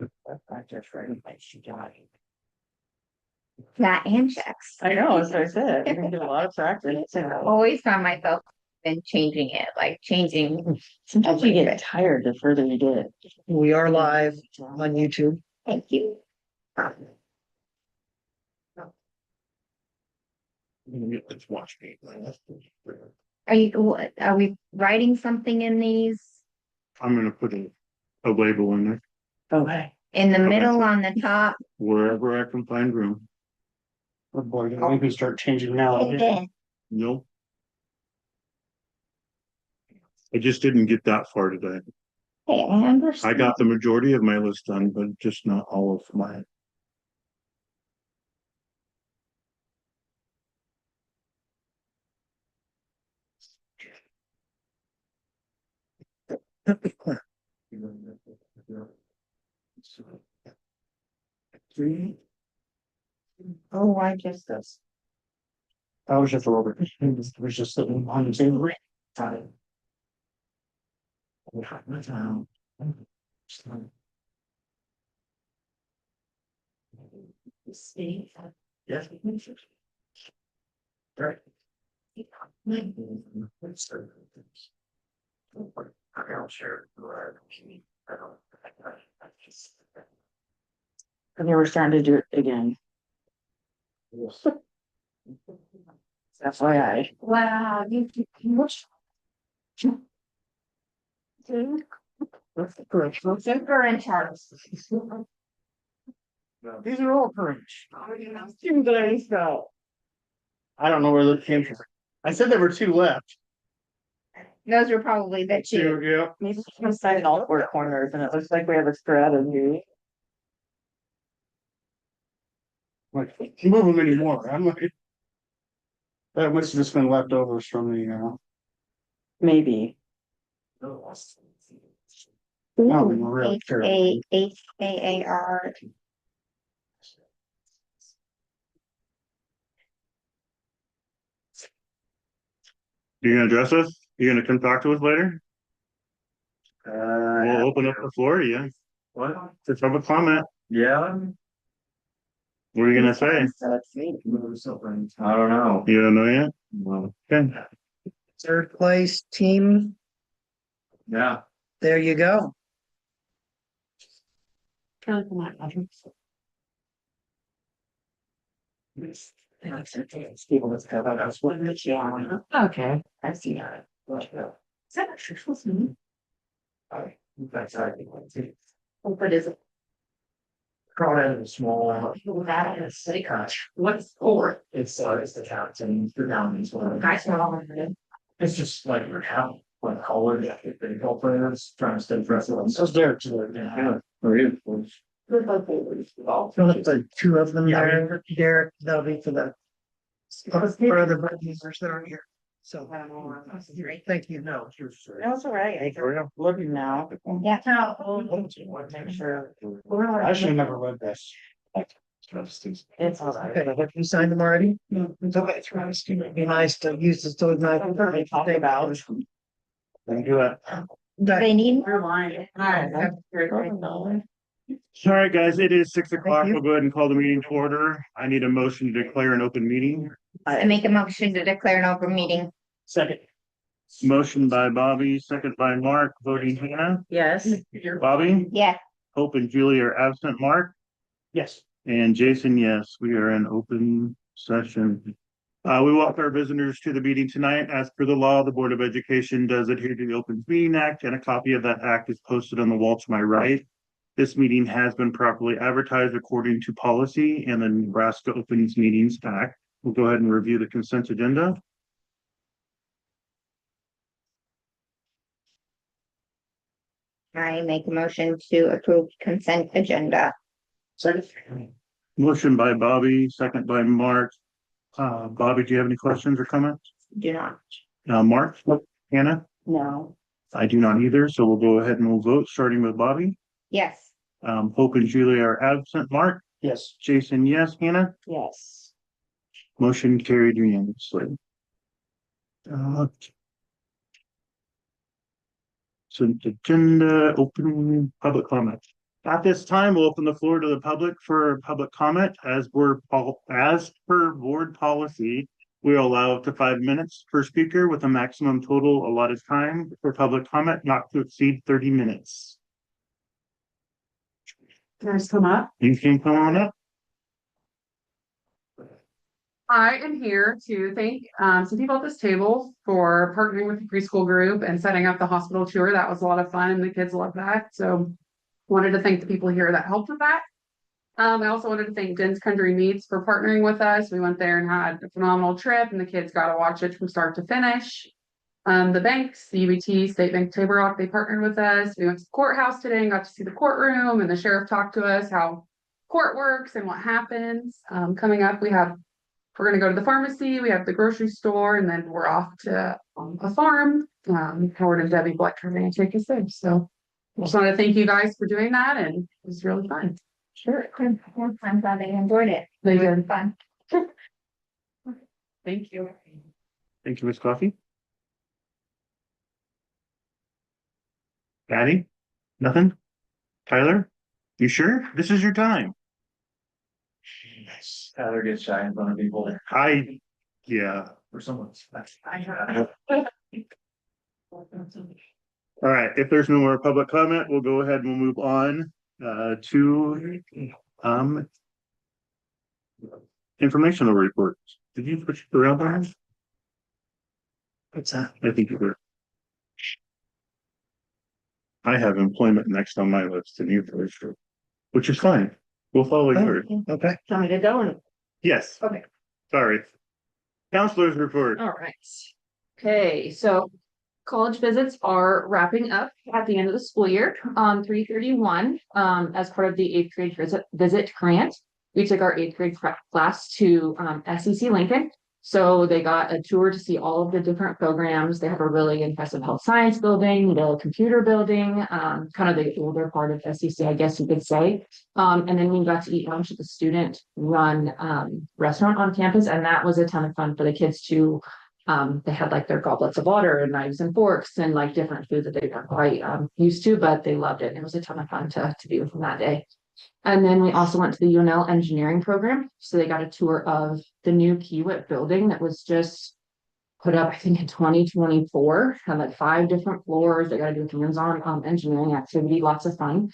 I just read my she died. That and checks. I know, as I said, you're gonna get a lot of practice. Always found myself been changing it, like changing. Sometimes you get tired the further you get. We are live on YouTube. Thank you. Let's watch me. Are we writing something in these? I'm gonna put a label in there Okay. In the Okay. middle, on the top? wherever I can find room. Oh boy, we can start changing now. And then, Nope. I just didn't get that far today. hey, I I understand. got the majority of my list done, but just not all of mine. Oh, I just this. I was just a little bit, it was just sitting on the table. Yes. Right. And they were starting to do it again. FYI. Wow, you. Super in charge. These are all current. I don't know where those came from. I said there were two left. Those were probably the two. Yeah. Maybe we can sign in all four corners and it looks like we have a strategy. Like, move them anymore. I'm like. That must have just been leftovers from the, Maybe. really Haar. You gonna address us? You gonna come talk to us later? We'll open up the floor to you. What? Just have a comment. Yeah. What are you gonna say? So excited. I don't know. You don't know yet? Well, Okay. third place team. yeah. There you go. Okay. I see that. Is that a church was me? But is it? Crawled out of a small. That is city country. What's for? It's the captain, the downings, one. Guys are all over it. It's just like your how, like college, baseball players trying to stay fresh. So Derek. Yeah. Or you. The two of them there, Derek, that'll be for the. For other board members that aren't here. So. Thank you. No, you're sure. That's all right. I'm looking now. Yeah. Make sure. I should have never read this. It's all right. Okay, have you signed them already? Okay, it'd be nice to use this to ignite. Talk about. Do it. They need. All right, guys, it is 6 o'clock. you. We'll go ahead and call the meeting to order. I need a motion to declare an open meeting. I make a motion to declare an open meeting. Second. Motion by Bobby, second by Mark, voting Hannah. Yes. Bobby, Yeah. Hope and Julie are absent. Mark Yes. and Jason, yes, we are in open session. We welcome our visitors to the meeting tonight. As per the law, the Board of Education does adhere to the Open Meeting Act, and a copy of that act is posted on the wall to my right. This meeting has been properly advertised according to policy and the Nebraska Opens Meetings Act. We'll go ahead and review the consent agenda. I make a motion to approve consent agenda. Second. Motion by Bobby, second by Mark. Bobby, do you have any questions or comments? Do not. Mark, Hannah? No. I do not either, so we'll go ahead and we'll vote, starting with Bobby. Yes. Hope and Julie are absent. Mark? Yes. Jason, yes. Hannah? Yes. Motion carried unanimously. consent agenda, open public comment. At this time, we'll open the floor to the public for public comment. As per board policy, we allow up to 5 minutes per speaker with a maximum total allotted time for public comment not to exceed 30 minutes. Can I just come up? You can come on up. I am here to thank some people at this table for partnering with the preschool group and setting up the hospital tour. That was a lot of fun and the kids loved that. So wanted to thank the people here that helped with that. I also wanted to thank Den's Country Meats for partnering with us. We went there and had a phenomenal trip and the kids got to watch it from start to finish. The banks, the UBT, State Bank Table Rock, they partnered with us. We went to the courthouse today and got to see the courtroom, and the sheriff talked to us how court works and what happens. Coming up, we're going to go to the pharmacy, we have the grocery store, and then we're off to a farm. Howard and Debbie Black are going to take us there. So I just want to thank you guys for doing that, and it was really fun. Sure. I'm glad they enjoyed it. They It was did. fun. Thank you. Thank you, Ms. Coffey. Patty? Nothing? Tyler? You sure? This is your time. Tyler gets shy in front of people Yeah. or someone's. All right, if there's no more public comment, we'll go ahead and we'll move on to informational reports. Did you switch it around there? What's that? I think you were. I have employment next on my list and you first, which is fine. We'll follow yours. Okay. Tell me to go and. Yes. Okay. Sorry. Counselor's report. All right. Okay, so college visits are wrapping up at the end of the school year on 3/31. As part of the 8th grade visit grant, we took our 8th grade class to SEC Lincoln. So they got a tour to see all of the different programs. They have a really impressive health science building, the computer building, kind of the older part of SEC, I guess you could say. And then we got to eat lunch at the student run restaurant on campus. And that was a ton of fun for the kids too. They had like their goblets of water and knives and forks and like different food that they weren't quite used to, but they loved it. It was a ton of fun to be with them that day. And then we also went to the UNL engineering program. So they got a tour of the new Kiewit building that was just put up, I think in 2024, had like 5 different floors. They got to do hands-on engineering activity, lots of fun.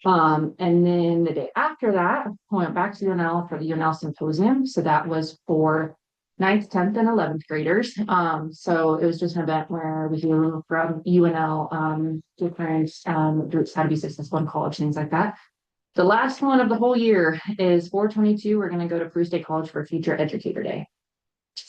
And then the day after that, I went back to UNL for the UNL symposium. So that was for 9th, 10th, and 11th graders. So it was just an event where we hear from UNL, different groups, how to be successful in college, things like that. The last one of the whole year is 4/22. We're going to go to Peru State College for Future Educator Day.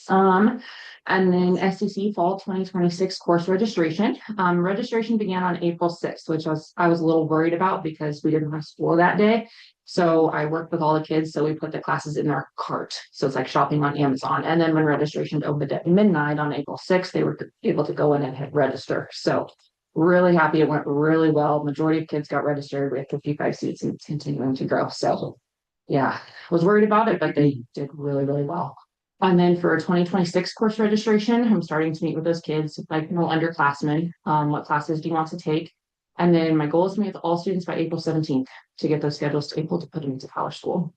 And then SEC Fall 2026 course registration. Registration began on April 6th, which I was a little worried about because we didn't have school that day. So I worked with all the kids. So we put the classes in their cart. So it's like shopping on Amazon. And then when registration opened at midnight on April 6th, they were able to go in and hit register. So really happy. It went really well. Majority of kids got registered. We have 55 seats and it's continuing to grow. So yeah, I was worried about it, but they did really, really well. And then for 2026 course registration, I'm starting to meet with those kids, like no underclassmen. What classes do you want to take? And then my goal is to meet with all students by April 17th to get those schedules able to put them into college school.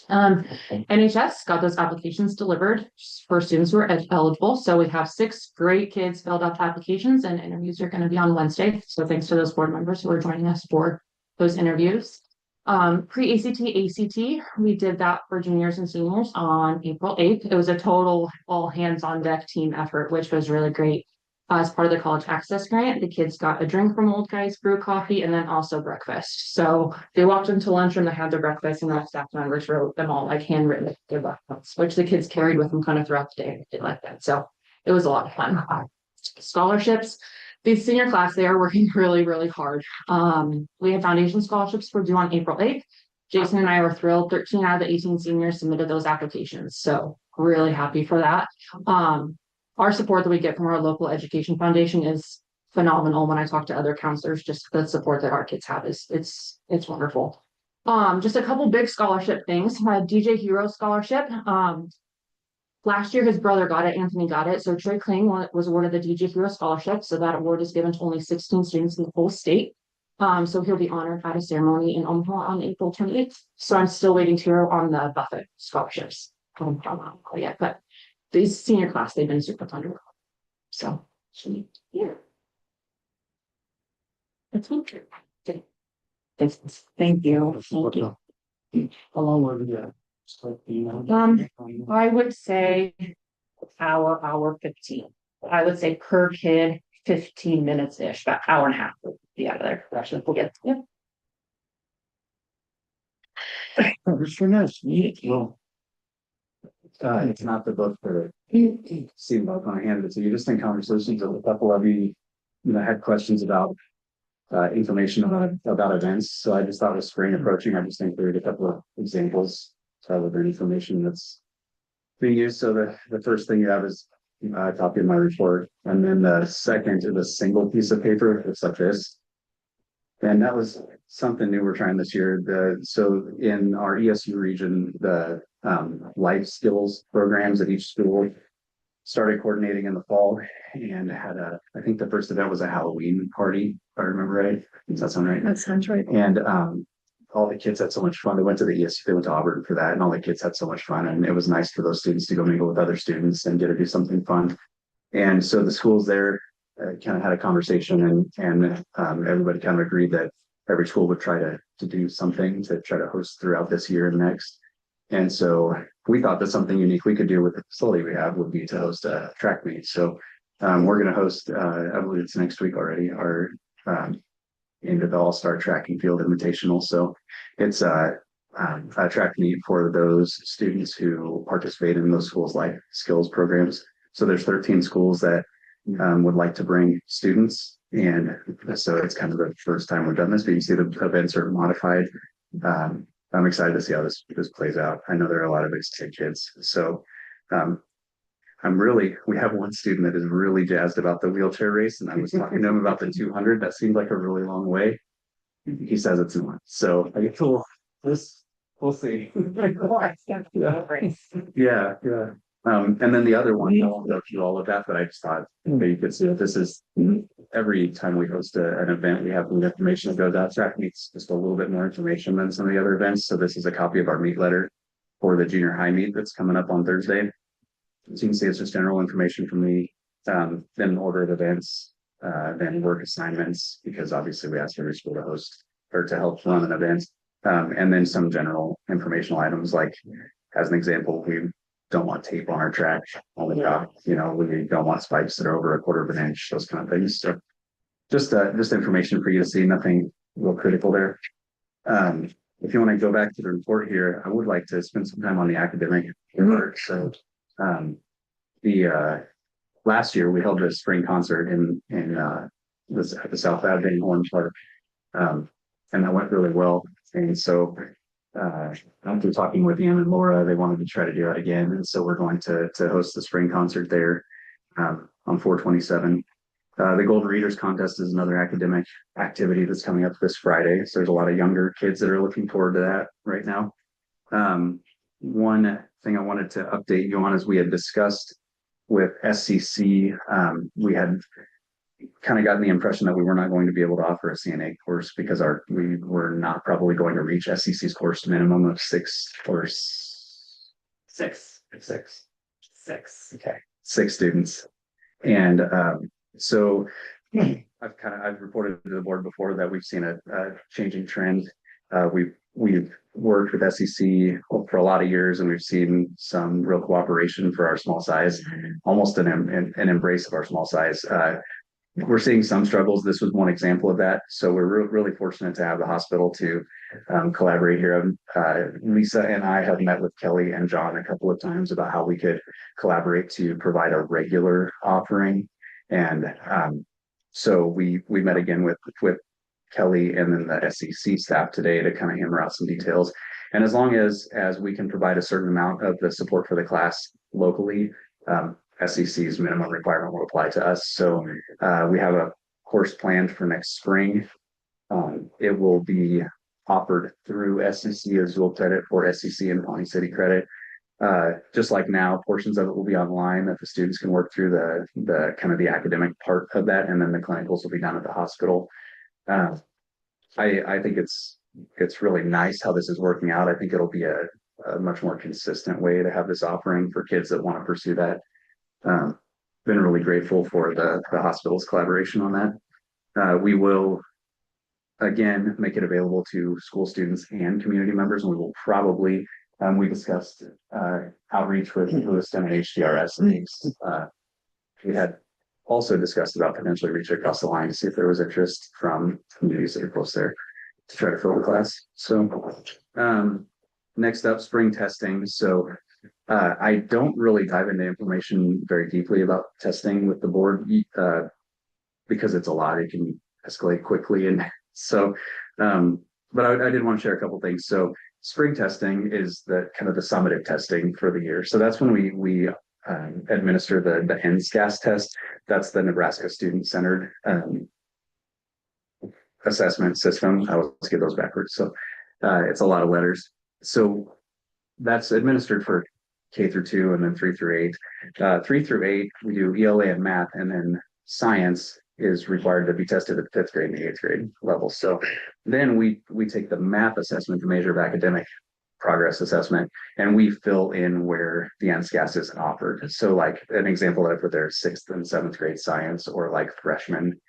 NHS got those applications delivered for students who are eligible. So we have 6 great kids filled out applications and interviews are going to be on Wednesday. So thanks to those board members who are joining us for those interviews. Pre-ACT, ACT, we did that for juniors and seniors on April 8th. It was a total all hands on deck team effort, which was really great. As part of the college access grant, the kids got a drink from Old Guys Brew Coffee and then also breakfast. So they walked into lunch and they had their breakfast and our staff members wrote them all like handwritten their breakfast, which the kids carried with them kind of throughout the day and did like that. So it was a lot of fun. Scholarships, the senior class, they are working really, really hard. We have foundation scholarships for due on April 8th. Jason and I were thrilled. 13 out of the 18 seniors submitted those applications. So really happy for that. Our support that we get from our local education foundation is phenomenal. When I talk to other counselors, just the support that our kids have is it's wonderful. Just a couple big scholarship things. DJ Hero Scholarship. Last year, his brother got it, Anthony got it. So Troy Kling was awarded the DJ Hero Scholarship. So that award is given to only 16 students in the whole state. So he'll be honored at a ceremony in Omaha on April 28th. So I'm still waiting to hear on the Buffett scholarships. Yet, but these senior class, they've been super fun. So yeah. That's me. Okay. Thank you. Thank you. How long were you? I would say hour 15. I would say per kid 15 minutes ish, about hour and a half would be out of there. Actually, we'll get yeah. Mr. Ness, well. It's not the book for see about when I handed it to you, just in conversations with a couple of you, had questions about information about events. So I just thought with spring approaching, I just included a couple of examples of the information that's being used. So the first thing you have is a copy of my report, and then the second is a single piece of paper. It's like this. And that was something new we're trying this year. So in our ESU region, the life skills programs at each school started coordinating in the fall and had I think the first event was a Halloween party, if I remember right. Does that sound right? That sounds right. And all the kids had so much fun. They went to the ESU, they went to Auburn for that, and all the kids had so much fun. And it was nice for those students to go mingle with other students and get to do something fun. And so the schools there kind of had a conversation, and everybody kind of agreed that every school would try to do something to try to host throughout this year and next. And so we thought that something unique we could do with the facility we have would be to host a track meet. So we're going to host, I believe it's next week already, our into the All-Star Track and Field Invitational. So it's a track meet for those students who participate in those schools' life skills programs. So there's 13 schools that would like to bring students. And so it's kind of the first time we've done this, but you see the events are modified. I'm excited to see how this plays out. I know there are a lot of excited kids. So we have one student that is really jazzed about the wheelchair race. And I was talking to him about the 200. That seemed like a really long way. He says it's not. So I get to we'll see. Yeah. And then the other one, I won't go through all of that, but I just thought you could see that this is every time we host an event, we have the information that goes out. Track meets just a little bit more information than some of the other events. So this is a copy of our meet letter for the junior high meet that's coming up on Thursday. So you can see it's just general information from me, then order of events, then work assignments, because obviously we asked every school to host or to help run an event. And then some general informational items, like as an example, we don't want tape on our track on the top, we don't want spikes that are over a quarter of an inch, those kind of things. So just information for you to see, nothing real critical there. If you want to go back to the report here, I would like to spend some time on the academic part. So the last year we held a spring concert at the South Ave in Orange Park. And that went really well. And so after talking with Ian and Laura, they wanted to try to do that again. And so we're going to host the spring concert there on 4/27. The Gold Readers Contest is another academic activity that's coming up this Friday. So there's a lot of younger kids that are looking forward to that right now. One thing I wanted to update you on is we had discussed with SCC, we had kind of gotten the impression that we were not going to be able to offer a CNA course because we were not probably going to reach SCC's course minimum of six. Okay, 6 students. And so I've reported to the board before that we've seen a changing trend. We've worked with SCC for a lot of years, and we've seen some real cooperation for our small size, almost an embrace of our small size. We're seeing some struggles. This was one example of that. So we're really fortunate to have the hospital to collaborate here. Lisa and I have met with Kelly and John a couple of times about how we could collaborate to provide a regular offering. And so we met again with Kelly and then the SEC staff today to kind of hammer out some details. And as long as we can provide a certain amount of the support for the class locally, SEC's minimum requirement will apply to us. So we have a course planned for next spring. It will be offered through SEC as dual credit for SEC and Pawnee City credit. Just like now, portions of it will be online that the students can work through the kind of the academic part of that, and then the clinicals will be done at the hospital. Uh, I think it's really nice how this is working out. I think it'll be a much more consistent way to have this offering for kids that want to pursue that. Been really grateful for the hospital's collaboration on that. We will again make it available to school students and community members, and we will probably we discussed outreach with Lewiston and HDRS. We had also discussed about potentially reaching across the line to see if there was interest from communities that are close there to try to fill the class. So next up, spring testing. So I don't really dive into information very deeply about testing with the board because it's a lot. It can escalate quickly, and so but I did want to share a couple things. So spring testing is the kind of the summative testing for the year. So that's when we administer the NSCAS test. That's the Nebraska Student Centered Assessment System. I always get those backwards. So it's a lot of letters. So that's administered for K through 2 and then 3 through 8. 3 through 8, we do ELA and math, and then science is required to be tested at the 5th grade and the 8th grade level. So then we take the math assessment, the measure of academic progress assessment, and we fill in where the NSCAS isn't offered. So like an example that I put there, 6th and 7th grade science, or like freshmen,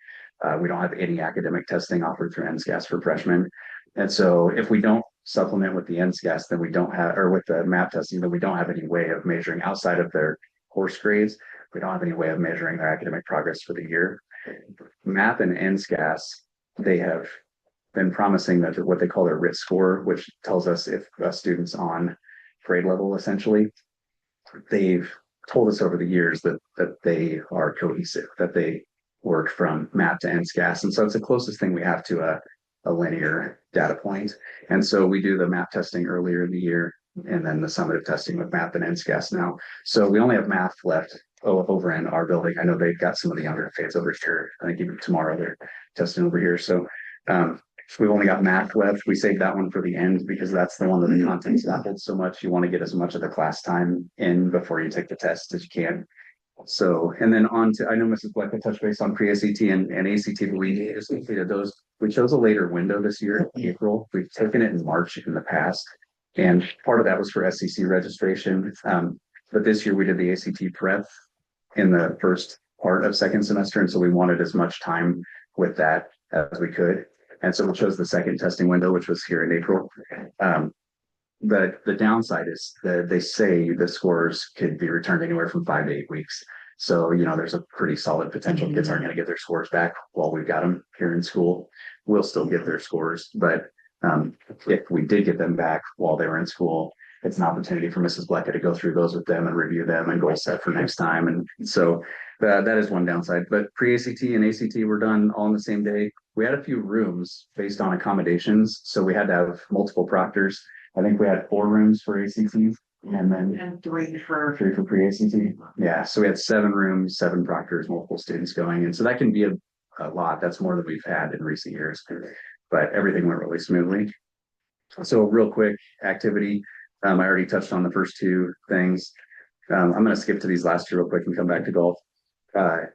we don't have any academic testing offered through NSCAS for freshmen. And so if we don't supplement with the NSCAS, then we don't have, or with the math testing, then we don't have any way of measuring outside of their course grades. We don't have any way of measuring their academic progress for the year. Math and NSCAS, they have been promising that what they call their RIT score, which tells us if a student's on grade level, essentially. They've told us over the years that they are cohesive, that they work from math to NSCAS. And so it's the closest thing we have to a linear data point. And so we do the math testing earlier in the year, and then the summative testing with math and NSCAS now. So we only have math left over in our building. I know they've got some of the younger kids over here. I think even tomorrow they're testing over here. So we've only got math left. We saved that one for the end because that's the one that the content's baffled so much. You want to get as much of the class time in before you take the test as you can. So, and then on to, I know Mrs. Black had touched base on pre-ACT and ACT, but we just completed those. We chose a later window this year, April. We've taken it in March in the past. And part of that was for SEC registration. But this year we did the ACT prep in the first part of second semester. And so we wanted as much time with that as we could. And so we chose the second testing window, which was here in April. The downside is that they say the scores could be returned anywhere from 5 to 8 weeks. So, you know, there's a pretty solid potential kids aren't going to get their scores back while we've got them here in school. We'll still get their scores, but if we did get them back while they were in school, it's an opportunity for Mrs. Bleckett to go through those with them and review them and goal set for next time. And so that is one downside. But pre-ACT and ACT were done all on the same day. We had a few rooms based on accommodations, so we had to have multiple proctors. I think we had 4 rooms for ACT and then 3 for pre-ACT. Yeah, so we had 7 rooms, 7 proctors, multiple students going. And so that can be a lot. That's more than we've had in recent years, but everything went really smoothly. So real quick activity. I already touched on the first 2 things. I'm going to skip to these last 2 real quick and come back to golf.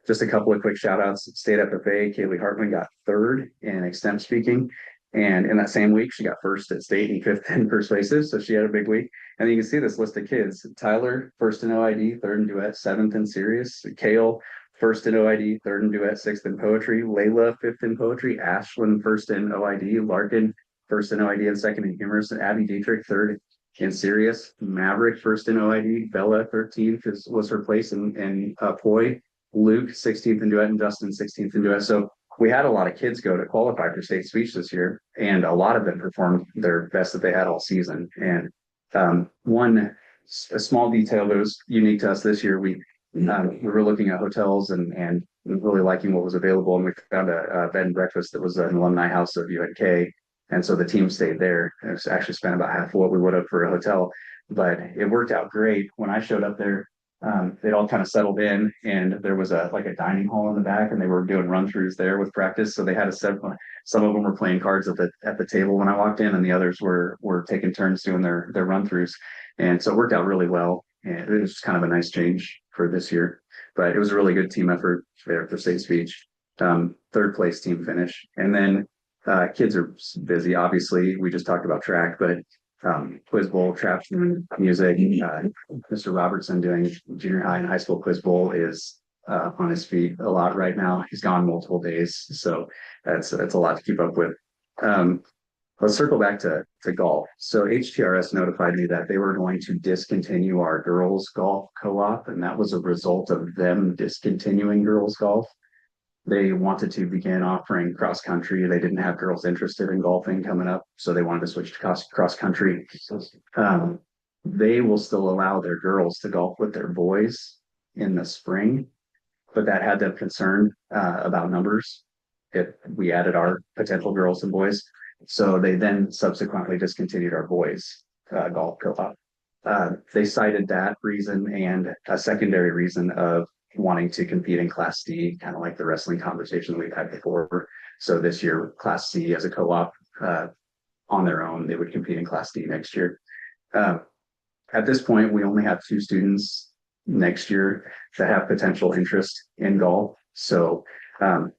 Just a couple of quick shout outs. State FFA, Kaylee Hartman got 3rd in extemp speaking. And in that same week, she got 1st at state and 5th in persuasive. So she had a big week. And you can see this list of kids. Tyler, 1st in OID, 3rd in duet, 7th in serious. Kale, 1st in OID, 3rd in duet, 6th in poetry. Layla, 5th in poetry. Ashlyn, 1st in OID. Larkin, 1st in OID and 2nd in humorous. And Abby Dietrich, 3rd in serious. Maverick, 1st in OID. Bella, 13th was her place in Poi. Luke, 16th in duet, and Justin, 16th in duet. So we had a lot of kids go to qualify for state speech this year, and a lot of them performed their best that they had all season. And a small detail that was unique to us this year, we were looking at hotels and really liking what was available, and we found a bed and breakfast that was an alumni house of UNK. And so the team stayed there. It was actually spent about half of what we would have for a hotel, but it worked out great. When I showed up there, they'd all kind of settled in, and there was like a dining hall in the back, and they were doing run-throughs there with practice. So they had a set. Some of them were playing cards at the table when I walked in, and the others were taking turns doing their run-throughs. And so it worked out really well. And it was just kind of a nice change for this year. But it was a really good team effort there for State Speech. Third place team finish. And then kids are busy. Obviously, we just talked about track, but quiz bowl, trap music. Mr. Robertson doing junior high and high school quiz bowl is on his feet a lot right now. He's gone multiple days, so that's a lot to keep up with. Let's circle back to golf. So HTRS notified me that they were going to discontinue our girls golf co-op, and that was a result of them discontinuing girls golf. They wanted to begin offering cross country. They didn't have girls interested in golfing coming up, so they wanted to switch to cross country. They will still allow their girls to golf with their boys in the spring, but that had them concerned about numbers if we added our potential girls and boys. So they then subsequently discontinued our boys golf co-op. They cited that reason and a secondary reason of wanting to compete in Class D, kind of like the wrestling conversation we've had before. So this year, Class C as a co-op on their own, they would compete in Class D next year. At this point, we only have 2 students next year that have potential interest in golf. So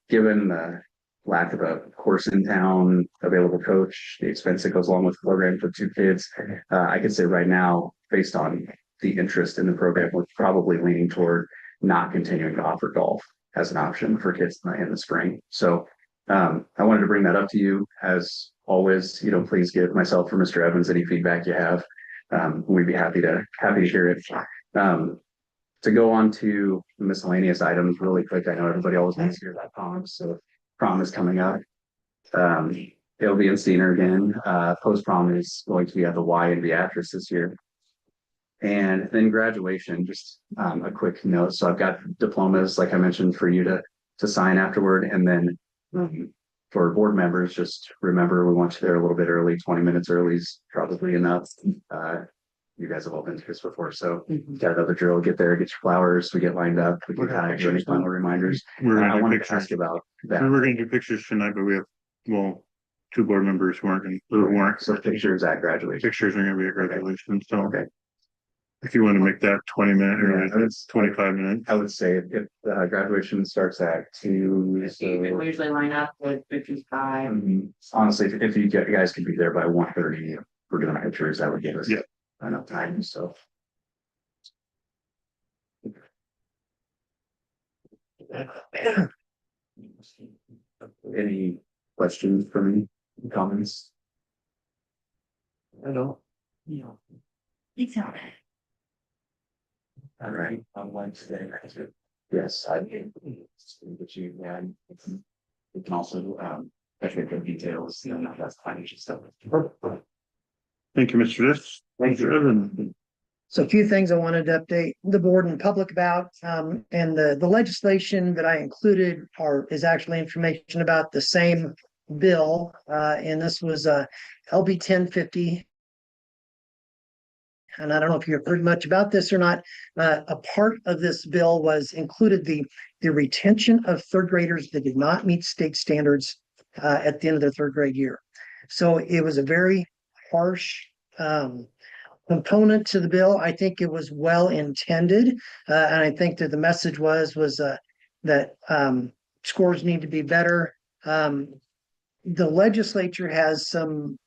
given the lack of a course in town, available coach, the expense that goes along with the program for 2 kids, I could say right now, based on the interest in the program, we're probably leaning toward not continuing to offer golf as an option for kids in the spring. So I wanted to bring that up to you. As always, please give myself or Mr. Evans any feedback you have. We'd be happy to hear it. To go on to miscellaneous items really quick. I know everybody always wants to hear about prom. So prom is coming up. It'll be in Steiner again. Post prom is going to be at the Y in Beatrice this year. And then graduation, just a quick note. So I've got diplomas, like I mentioned, for you to sign afterward. And then for board members, just remember, we want you there a little bit early. 20 minutes early is probably enough. You guys have all been to this before, so got another drill. Get there, get your flowers. We get lined up. We can kind of do any final reminders. I wanted to ask about that. We're going to do pictures tonight, but we have 2 board members who weren't. So pictures at graduation. Pictures are going to be at graduation. So Okay. If you want to make that 20 minutes or it's 25 minutes. I would say if graduation starts at 2. We usually line up with 55. Honestly, if you guys could be there by 1:30, we're doing pictures, that would give us enough time. So. Any questions for me? Comments? I don't. All right, on Wednesday. Yes, I did. But you and we can also check the details, that's financial stuff. Thank you, Mr. Dis. Thank you. Evan. So a few things I wanted to update the board and public about, and the legislation that I included is actually information about the same bill, and this was LB 1050. And I don't know if you've heard much about this or not. A part of this bill was included the retention of 3rd graders that did not meet state standards at the end of their 3rd grade year. So it was a very harsh component to the bill. I think it was well intended, and I think that the message was that scores need to be better. The legislature has some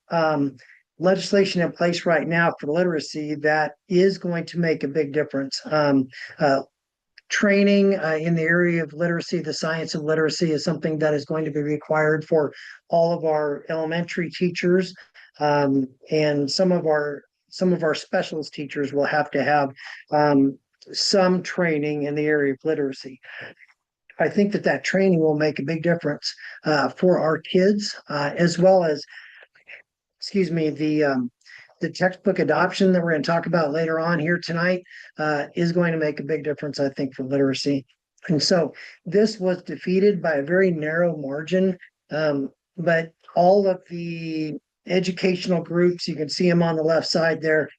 legislation in place right now for literacy that is going to make a big difference. Training in the area of literacy, the science of literacy, is something that is going to be required for all of our elementary teachers, and some of our specialist teachers will have to have some training in the area of literacy. I think that training will make a big difference for our kids, as well as, the textbook adoption that we're going to talk about later on here tonight is going to make a big difference, I think, for literacy. And so this was defeated by a very narrow margin, but all of the educational groups, you can see them on the left side there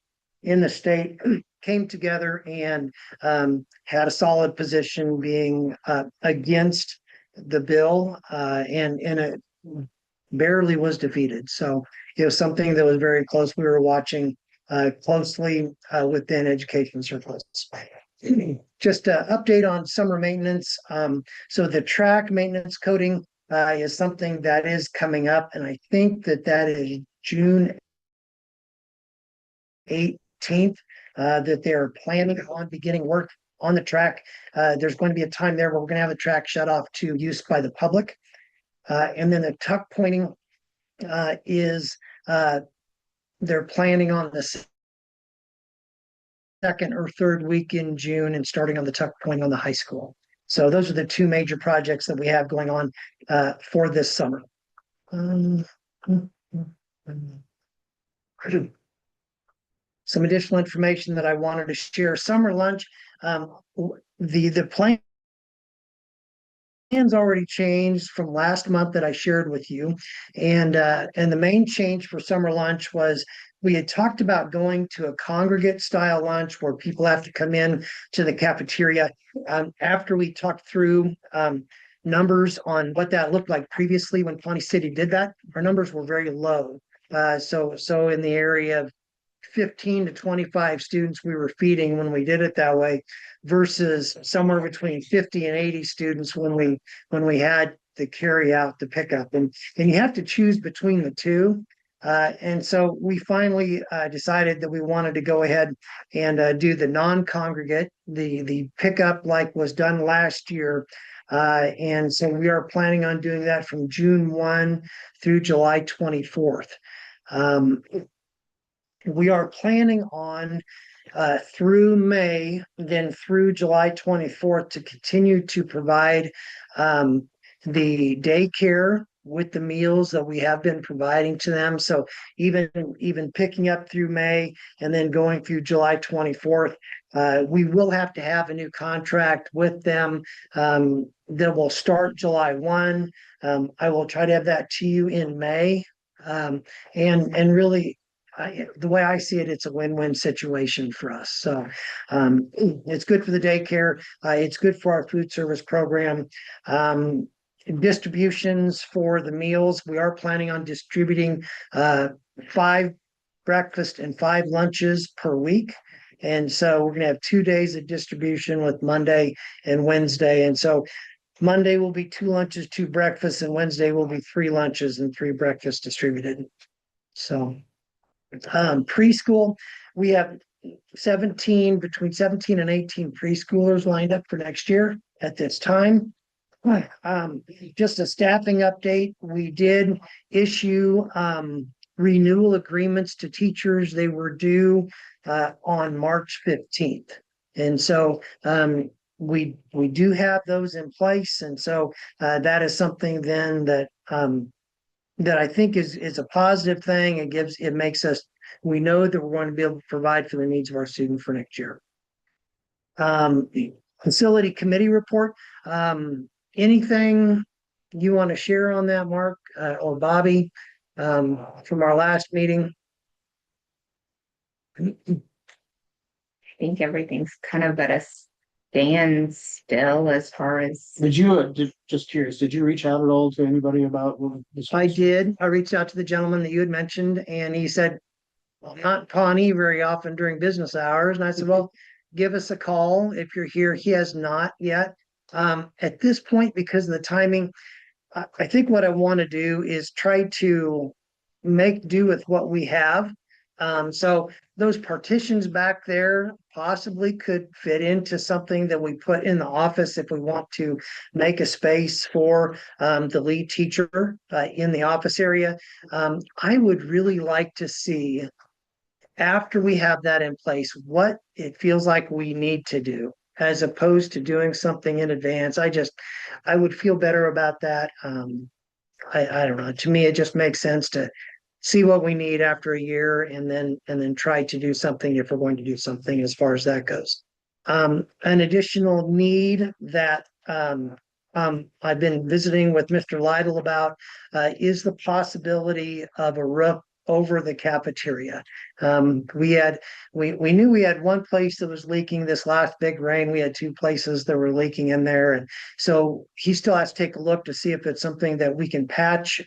in the state, came together and had a solid position being against the bill, and it barely was defeated. So it was something that was very close. We were watching closely within education circles. Just an update on summer maintenance. So the track maintenance coating is something that is coming up, and I think that is June 18th, that they're planning on beginning work on the track. There's going to be a time there where we're going to have the track shut off to use by the public. And then the tuck pointing is they're planning on the second or third week in June and starting on the tuck pointing on the high school. So those are the two major projects that we have going on for this summer. Some additional information that I wanted to share. Summer lunch, the plan's already changed from last month that I shared with you. And the main change for summer lunch was we had talked about going to a congregate style lunch where people have to come in to the cafeteria. After we talked through numbers on what that looked like previously when Pawnee City did that, our numbers were very low. So in the area of 15 to 25 students we were feeding when we did it that way, versus somewhere between 50 and 80 students when we had the carry out, the pickup, and you have to choose between the two. And so we finally decided that we wanted to go ahead and do the non-congregate, the pickup like was done last year. And so we are planning on doing that from June 1 through July 24th. We are planning on through May, then through July 24th to continue to provide the daycare with the meals that we have been providing to them. So even picking up through May and then going through July 24th, we will have to have a new contract with them that will start July 1. I will try to have that to you in May. And really, the way I see it, it's a win-win situation for us. So it's good for the daycare. It's good for our food service program. Distributions for the meals, we are planning on distributing 5 breakfast and 5 lunches per week. And so we're going to have 2 days of distribution with Monday and Wednesday. And so Monday will be 2 lunches, 2 breakfasts, and Wednesday will be 3 lunches and 3 breakfasts distributed. So preschool, we have between 17 and 18 preschoolers lined up for next year at this time. Just a staffing update. We did issue renewal agreements to teachers. They were due on March 15th. And so we do have those in place. And so that is something then that I think is a positive thing. It makes us, we know that we're going to be able to provide for the needs of our students for next year. Facility committee report. Anything you want to share on that, Mark, or Bobby, from our last meeting? I think everything's kind of at a standstill as far as. Did you, just curious, did you reach out at all to anybody about? I did. I reached out to the gentleman that you had mentioned, and he said, well, I'm not in Pawnee very often during business hours. And I said, well, give us a call if you're here. He has not yet. At this point, because of the timing, I think what I want to do is try to make do with what we have. So those partitions back there possibly could fit into something that we put in the office if we want to make a space for the lead teacher in the office area. I would really like to see, after we have that in place, what it feels like we need to do, as opposed to doing something in advance. I would feel better about that. I don't know. To me, it just makes sense to see what we need after a year and then try to do something if we're going to do something as far as that goes. An additional need that I've been visiting with Mr. Lytle about is the possibility of a roof over the cafeteria. We knew we had one place that was leaking this last big rain. We had two places that were leaking in there. And so he still has to take a look to see if it's something that we can patch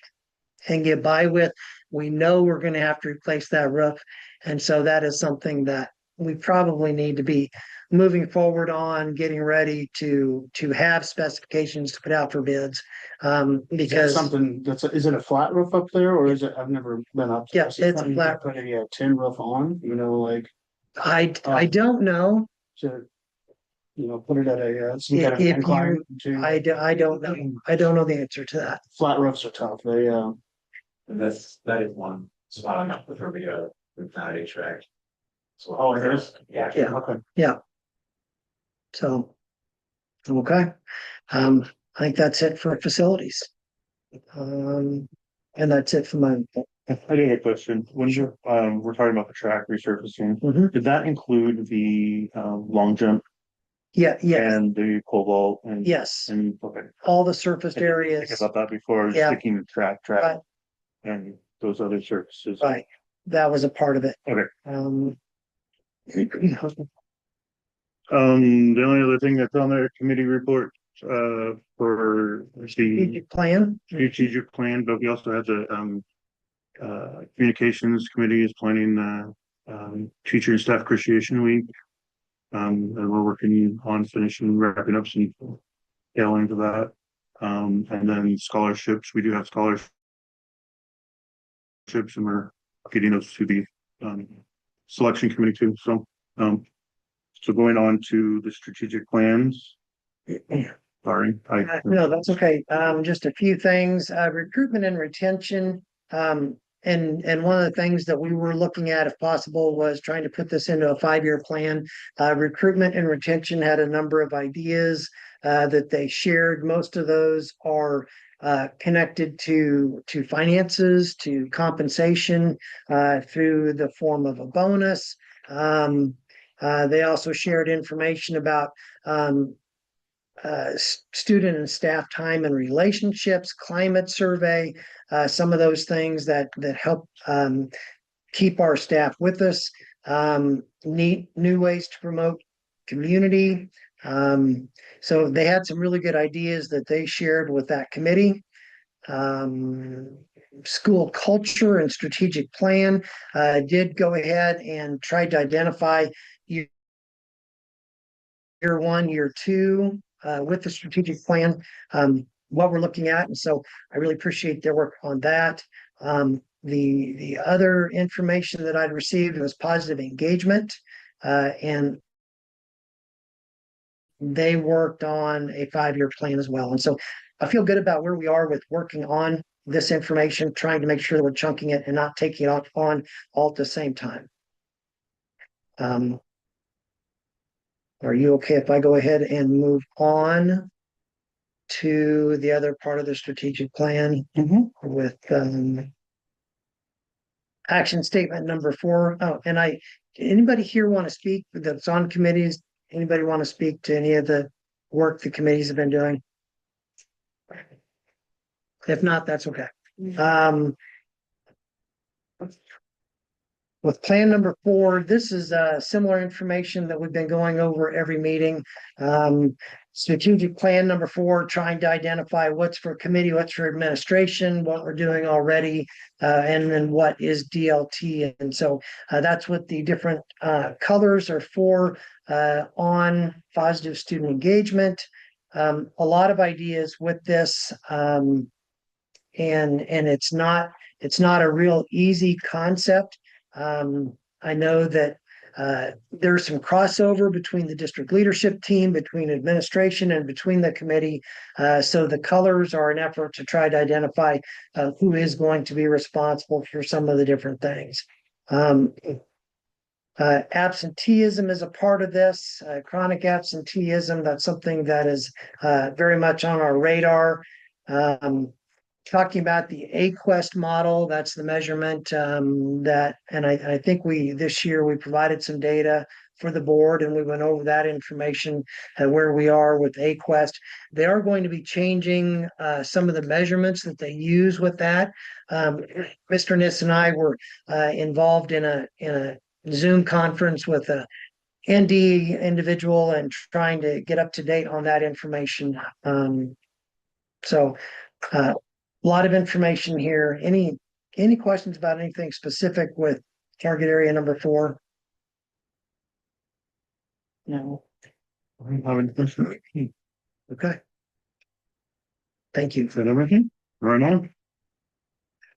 and get by with. We know we're going to have to replace that roof. And so that is something that we probably need to be moving forward on, getting ready to have specifications to put out for bids. Is that Because something is it a flat roof up there or is it, I've never been up. Yeah, Is it it's a something you flat- can Put a tin roof on, like I don't know. to, put it at a, some kind of If incline to. I don't know. I don't know the answer to that. Flat roofs are tough. They, That is one spot on up with Rubio, with not HVAC. So, Oh, it is? Yeah. Yeah. okay. So, okay. I think that's it for facilities. And that's it for my. I do have a question. When you're, we're talking about the track resurfacing, Mhm. did that include the, long jump Yeah, and the cobalt and? yes, And, okay. all the surfaced I didn't areas, think about that before, I was Yeah. thinking the track Right. and those other surfaces. right, that was a part of it. Okay. Um, The only other thing that's on their committee report, for the strategic plan, strategic plan, but we also have the, communications committee is planning the, teacher and staff appreciation week. And we're working on finishing, wrapping up some tail into that. And then scholarships, we do have scholarships and we're getting those to the, selection committee too, so going on to the strategic plans. Sorry, no, that's okay. Just a few things, recruitment and retention. And one of the things that we were looking at, if possible, was trying to put this into a 5-year plan. Recruitment and retention had a number of ideas that they shared. Most of those are connected to finances, to compensation through the form of a bonus. They also shared information about student and staff time and relationships, climate survey, some of those things that help keep our staff with us. Neat new ways to promote community. So they had some really good ideas that they shared with that committee. School culture and strategic plan did go ahead and tried to identify year 1, year 2 with the strategic plan, what we're looking at. And so I really appreciate their work on that. The other information that I'd received was positive engagement, and they worked on a 5-year plan as well. And so I feel good about where we are with working on this information, trying to make sure that we're chunking it and not taking it on all at the same time. Are you okay if I go ahead and move on to the other part of the strategic plan with action statement number 4? Oh, and anybody here want to speak that's on committees? Anybody want to speak to any of the work the committees have been doing? If not, that's okay. With plan number 4, this is similar information that we've been going over every meeting. Strategic plan number 4, trying to identify what's for committee, what's for administration, what we're doing already, and then what is DLT. And so that's what the different colors are for on positive student engagement. A lot of ideas with this, and it's not a real easy concept. I know that there's some crossover between the district leadership team, between administration, and between the committee. So the colors are an effort to try to identify who is going to be responsible for some of the different things. Absenteeism is a part of this, chronic absenteeism. That's something that is very much on our radar. Talking about the AQuest model, that's the measurement and I think this year we provided some data for the board, and we went over that information and where we are with AQuest. They are going to be changing some of the measurements that they use with that. Mr. Niss and I were involved in a Zoom conference with a ND individual and trying to get up to date on that information. So a lot of information here. Any questions about anything specific with target area number 4? No. I don't have any questions. Okay. Thank you. Is that everything? Right on.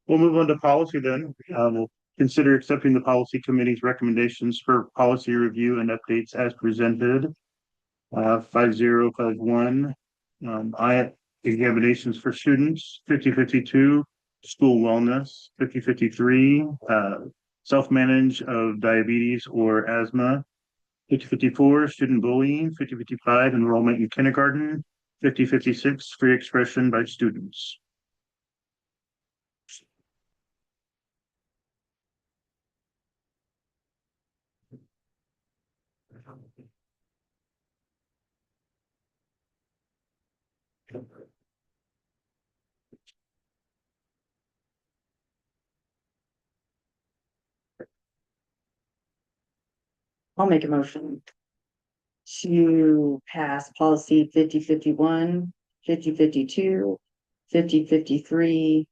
We'll move on to policy then. We'll consider accepting the policy committee's recommendations for policy review and updates as presented. 5051. Examinations for students, 5052, school wellness, 5053, self-manage of diabetes or asthma, 5054, student bullying, 5055, enrollment in kindergarten, 5056, free expression by students. I'll make a motion to pass policy 5051, 5052, 5053,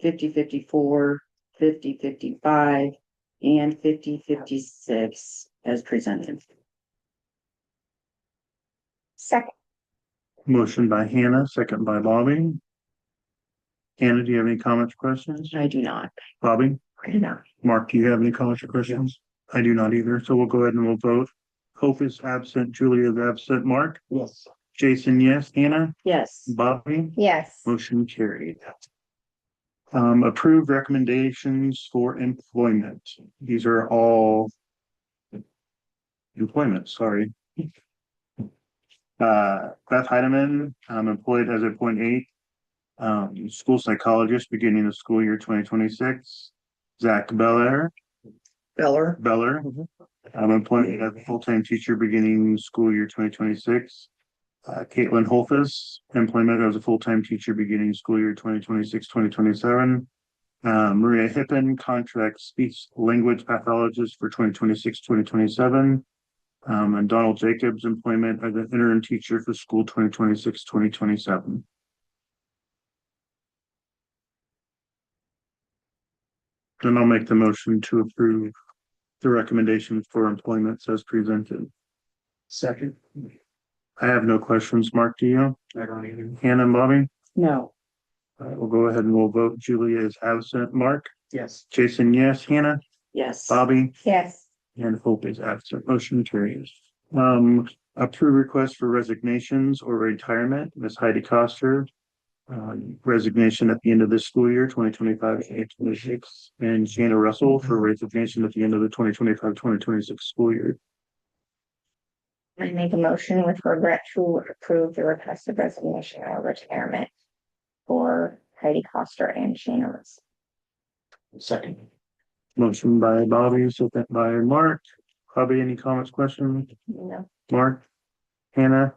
5054, 5055, and 5056 as presented. Second. Motion by Hannah, second by Bobby. Hannah, do you have any comments or questions? I do not. Bobby? No. Mark, do you have any comments or questions? I do not either, so we'll go ahead and we'll vote. Hope is absent, Julia is absent, Mark, Yes. Jason, yes, Hannah, Yes. Bobby, Yes. motion carried. Approved recommendations for employment. These are all employment, sorry. Beth Heidemann, employed as a .8 school psychologist beginning the school year 2026. Zach Beller, Beller. employed as a full-time teacher beginning school year 2026. Caitlin Holfus, employment as a full-time teacher beginning school year 2026-2027. Maria Hippen, contract speech language pathologist for 2026-2027. And Donald Jacobs, employment as an interim teacher for school 2026-2027. Then I'll make the motion to approve the recommendations for employments as presented. Second. I have no questions. Mark, do you? I don't either. Hannah and Bobby? No. All right, we'll go ahead and we'll vote. Julia is absent. Mark? Yes. Jason, yes. Hannah? Yes. Bobby? Yes. And Hope is absent. Motion carries. Approve request for resignations or retirement. Ms. Heidi Coster. Resignation at the end of this school year, 2025-2026. And Shanna Russell for resignation at the end of the 2025-2026 school year. I make a motion with regret to approve the request of resignation or retirement for Heidi Coster and Shana Russell. Second. Motion by Bobby, second by Mark. Bobby, any comments, questions? No. Mark? Hannah?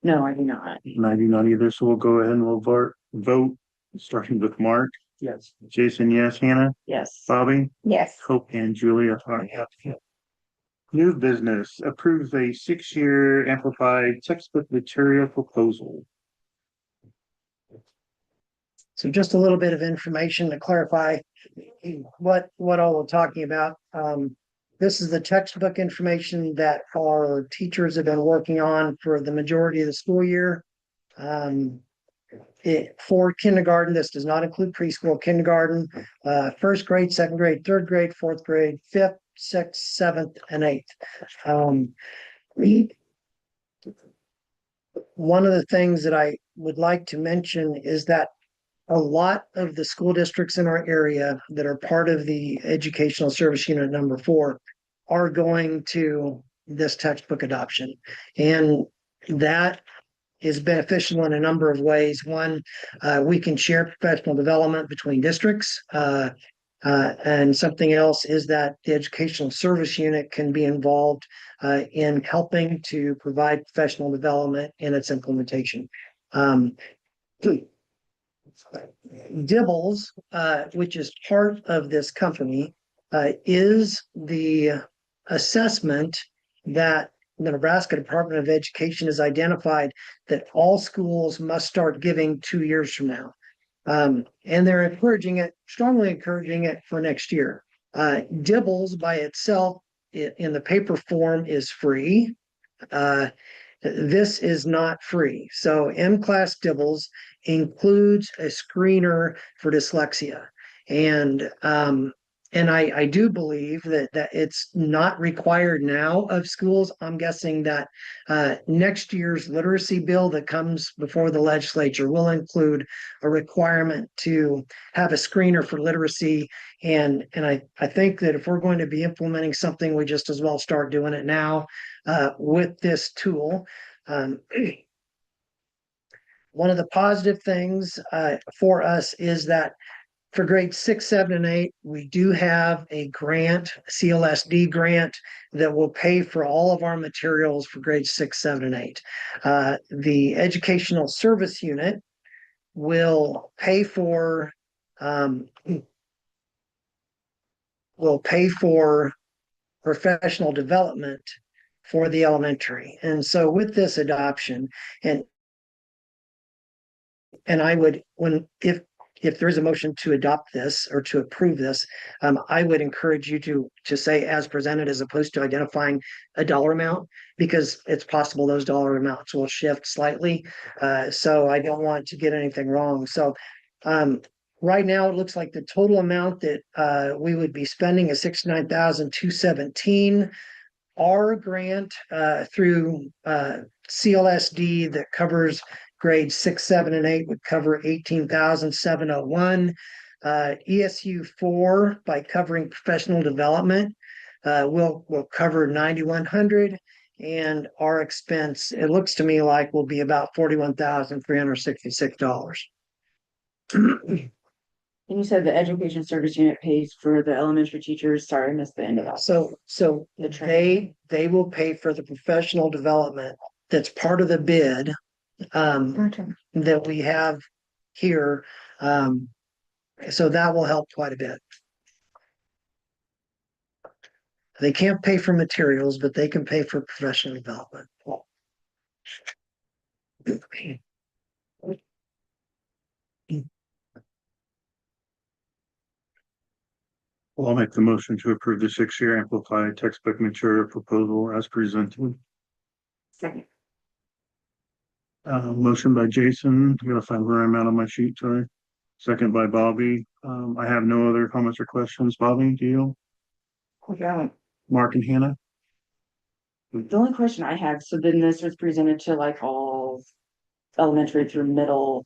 No, I do not. And I do not either, so we'll go ahead and we'll vote, starting with Mark. Yes. Jason, yes. Hannah? Yes. Bobby? Yes. Hope and Julia are yes. New business approves a 6-year amplified textbook material proposal. So just a little bit of information to clarify what all we're talking about. This is the textbook information that our teachers have been working on for the majority of the school year. For kindergarten, this does not include preschool, kindergarten, first grade, second grade, third grade, fourth grade, fifth, sixth, seventh, and eighth. One of the things that I would like to mention is that a lot of the school districts in our area that are part of the educational service unit number 4 are going to this textbook adoption. And that is beneficial in a number of ways. One, we can share professional development between districts. And something else is that the educational service unit can be involved in helping to provide professional development in its implementation. Dibbles, which is part of this company, is the assessment that the Nebraska Department of Education has identified that all schools must start giving 2 years from now. And they're encouraging it, strongly encouraging it for next year. Dibbles by itself in the paper form is free. This is not free. So M-Class Dibbles includes a screener for dyslexia. And I do believe that it's not required now of schools. I'm guessing that next year's literacy bill that comes before the legislature will include a requirement to have a screener for literacy. And I think that if we're going to be implementing something, we just as well start doing it now with this tool. One of the positive things for us is that for grades 6, 7, and 8, we do have a grant, CLSD grant, that will pay for all of our materials for grades 6, 7, and 8. The educational service unit will pay for professional development for the elementary. And so with this adoption, and I would, if there is a motion to adopt this or to approve this, I would encourage you to say as presented as opposed to identifying a dollar amount, because it's possible those dollar amounts will shift slightly. So I don't want to get anything wrong. So right now, it looks like the total amount that we would be spending is $69,217. Our grant through CLSD that covers grades 6, 7, and 8 would cover $18,701. ESU 4 by covering professional development will cover $9,100, and our expense, it looks to me like, will be about $41,366. And you said the education service unit pays for the elementary teachers. Sorry, I missed the end of that. So The training. they will pay for the professional development that's part of the bid that we have here. So that will help quite a bit. They can't pay for materials, but they can pay for professional development. Well, I'll make the motion to approve the 6-year amplified textbook material proposal as presented. Second. Motion by Jason. I'm gonna find where I'm at on my sheet, sorry. Second by Bobby. I have no other comments or questions. Bobby, do you? Yeah. Mark and Hannah? The only question I had, so then this was presented to like all elementary through middle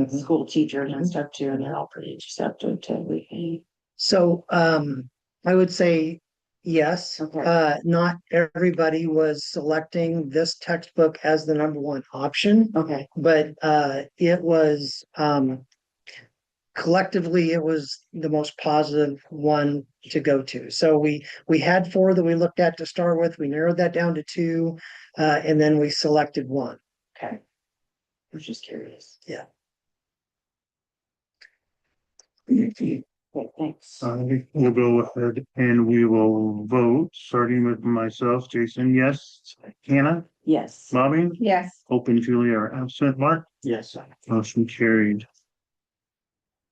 school teachers and stuff too, and they're all pretty receptive to everything. So I would say yes. Okay. Not everybody was selecting this textbook as the number one option, Okay, but it was collectively it was the most positive one to go to. So we had 4 that we looked at to start with. We narrowed that down to 2, and then we selected 1. okay. I was just curious. Yeah. Okay, thanks. We'll go ahead and we will vote, starting with myself, Jason, yes. Hannah, Yes. Bobby, Yes. Hope and Julie are absent. Mark, Yes. motion carried.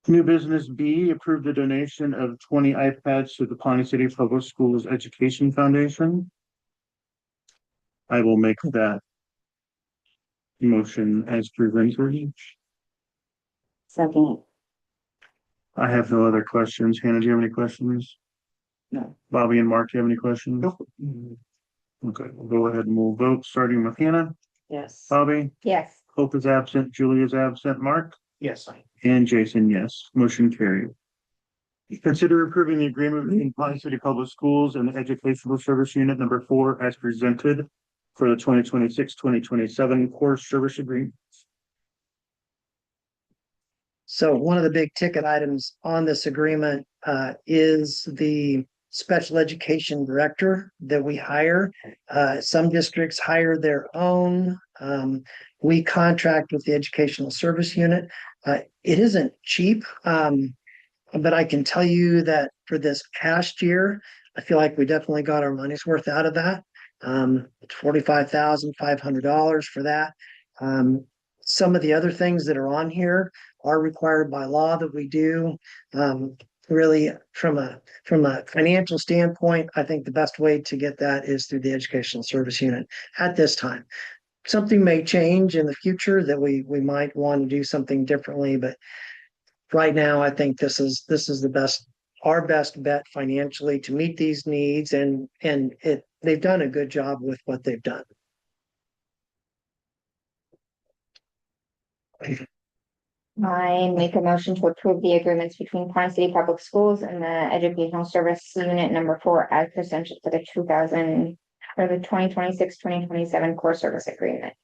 New business B, approve the donation of 20 iPads to the Pawnee City Public Schools Education Foundation. I will make that motion as presented. Second. I have no other questions. Hannah, do you have any questions? No. Bobby and Mark, do you have any questions? Okay, we'll go ahead and we'll vote, starting with Hannah. Yes. Bobby, Yes. Hope is absent, Julie is absent, Mark, Yes. and Jason, yes. Motion carried. Consider approving the agreement between Pawnee City Public Schools and the Educational Service Unit number 4 as presented for the 2026-2027 course service agreement. So one of the big ticket items on this agreement is the special education director that we hire. Some districts hire their own. We contract with the educational service unit. It isn't cheap, but I can tell you that for this past year, I feel like we definitely got our money's worth out of that. $45,500 for that. Some of the other things that are on here are required by law that we do. Really, from a financial standpoint, I think the best way to get that is through the educational service unit at this time. Something may change in the future that we might want to do something differently, but right now, I think this is our best bet financially to meet these needs, and they've done a good job with what they've done. I make a motion to approve the agreements between Pawnee City Public Schools and the Educational Service Unit number 4 as presented for the 2026-2027 core service agreement.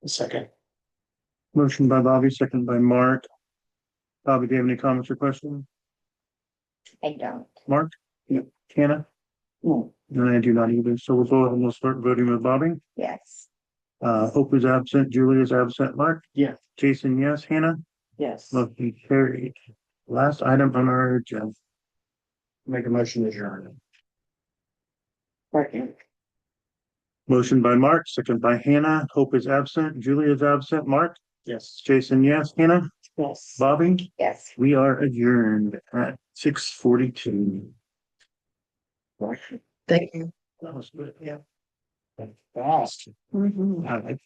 Second. Motion by Bobby, second by Mark. Bobby, do you have any comments or questions? I don't. Mark? Hannah? No. No, I do not either. So we'll go ahead and we'll start voting with Bobby. Yes. Hope is absent. Julie is absent. Mark? Yeah. Jason, yes. Hannah? Yes. Motion carried. Last item on our agenda. Make a motion to adjourn. Second. Motion by Mark, second by Hannah. Hope is absent. Julie is absent. Mark? Yes. Jason, yes. Hannah? Yes. Bobby? Yes. We are adjourned at 6:42. Thank you. That was good. Fast. Mhm. All right.